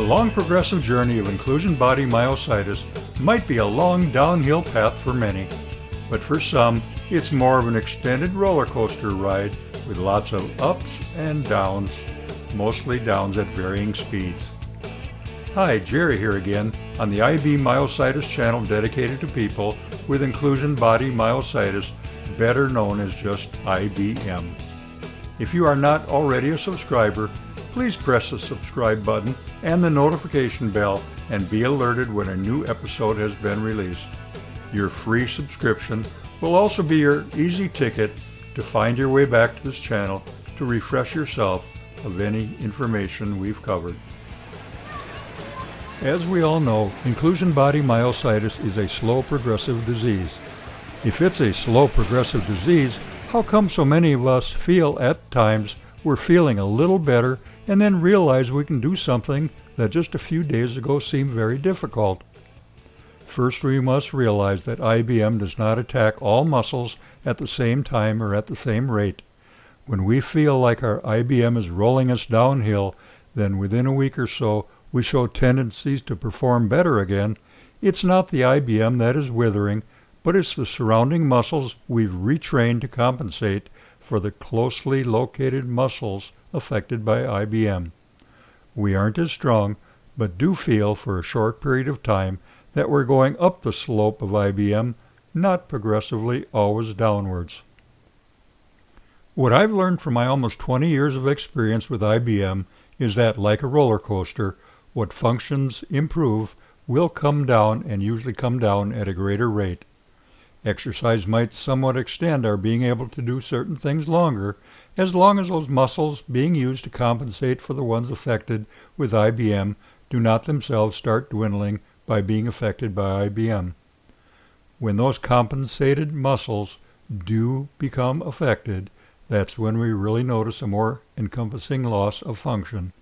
long progressive journey of inclusion body myositis might be a long downhill path for many, but for some, it's more of an extended roller coaster ride with lots of ups and downs, mostly downs at varying speeds. Hi, Jerry here again on the IBM Myositis channel dedicated to people with inclusion body myositis, better known as just IBM. If you are not already a subscriber, please press the subscribe button and the notification bell and be alerted when a new episode has been released. Your free subscription will also be your easy ticket to find your way back to this channel to refresh yourself of any information we've covered. As we all know, inclusion body myositis is a slow progressive disease. If it's a slow progressive disease, how come so many of us feel at times we're feeling a little better and then realize we can do something that just a few days ago seemed very difficult? First, we must realize that IBM does not attack all muscles at the same time or at the same rate. When we feel like our IBM is rolling us downhill, then within a week or so we show tendencies to perform better again. It's not the IBM that is withering, but it's the surrounding muscles we've retrained to compensate for the closely located muscles affected by IBM. We aren't as strong, but do feel for a short period of time that we're going up the slope of IBM, not progressively always downwards. What I've learned from my almost 20 years of experience with IBM is that, like a roller coaster, what functions improve will come down and usually come down at a greater rate. Exercise might somewhat extend our being able to do certain things longer, as long as those muscles being used to compensate for the ones affected with IBM do not themselves start dwindling by being affected by IBM. When those compensated muscles do become affected, that's when we really notice a more encompassing loss of function.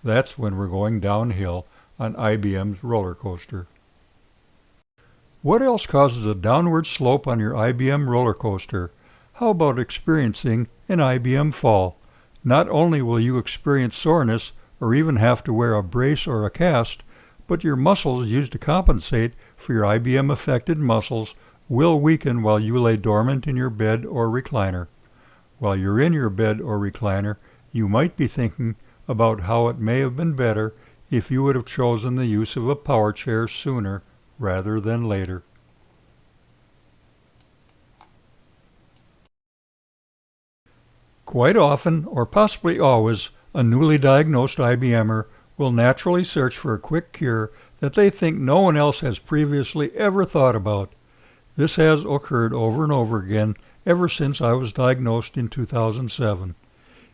That's when we're going downhill on IBM's roller coaster. What else causes a downward slope on your IBM roller coaster? How about experiencing an IBM fall? Not only will you experience soreness or even have to wear a brace or a cast, but your muscles used to compensate for your IBM-affected muscles will weaken while you lay dormant in your bed or recliner. While you're in your bed or recliner, you might be thinking about how it may have been better if you would have chosen the use of a power chair sooner rather than later. Quite often, or possibly always, a newly diagnosed IBMer will naturally search for a quick cure that they think no one else has previously ever thought about. This has occurred over and over again ever since I was diagnosed in 2007.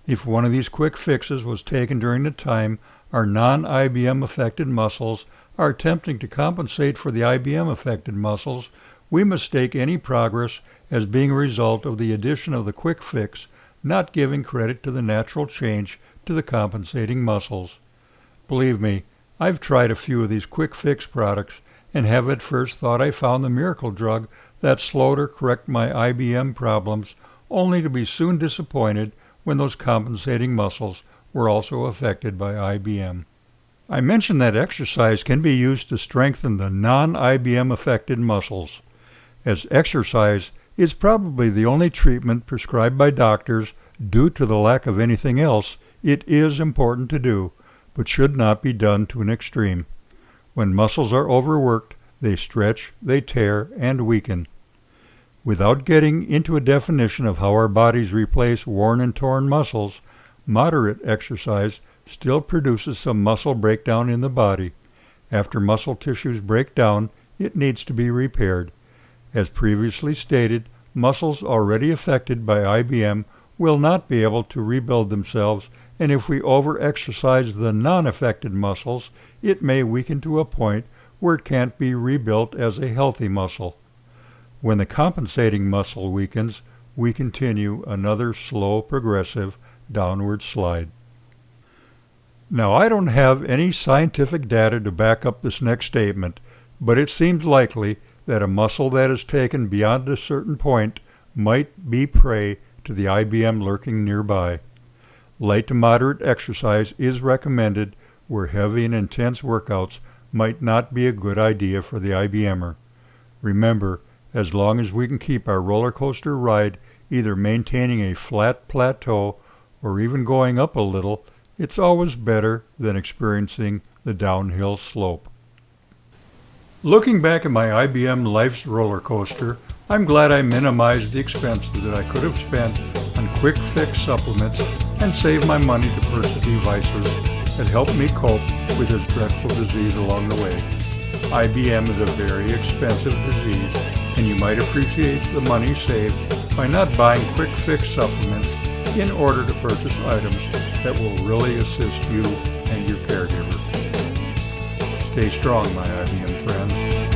If one of these quick fixes was taken during the time our non-IBM affected muscles are attempting to compensate for the IBM affected muscles, we mistake any progress as being a result of the addition of the quick fix, not giving credit to the natural change to the compensating muscles. Believe me, I've tried a few of these quick fix products and have at first thought I found the miracle drug that slowed or corrected my IBM problems, only to be soon disappointed when those compensating muscles were also affected by IBM. I mentioned that exercise can be used to strengthen the non-IBM affected muscles. As exercise is probably the only treatment prescribed by doctors due to the lack of anything else, it is important to do, but should not be done to an extreme. When muscles are overworked, they stretch, they tear, and weaken. Without getting into a definition of how our bodies replace worn and torn muscles, moderate exercise still produces some muscle breakdown in the body. After muscle tissues break down, it needs to be repaired. As previously stated, muscles already affected by IBM will not be able to rebuild themselves, and if we over-exercise the non-affected muscles, it may weaken to a point where it can't be rebuilt as a healthy muscle. When the compensating muscle weakens, we continue another slow, progressive downward slide. Now, I don't have any scientific data to back up this next statement, but it seems likely that a muscle that is taken beyond a certain point might be prey to the IBM lurking nearby. Light to moderate exercise is recommended where heavy and intense workouts might not be a good idea for the IBMer. Remember, as long as we can keep our roller coaster ride either maintaining a flat plateau or even going up a little, it's always better than experiencing the downhill slope. Looking back at my IBM Life's roller coaster, I'm glad I minimized the expenses that I could have spent on quick fix supplements and saved my money to purchase devices that helped me cope with this dreadful disease along the way. IBM is a very expensive disease, and you might appreciate the money saved by not buying quick fix supplements in order to purchase items that will really assist you and your caregiver. Stay strong, my IBM friends.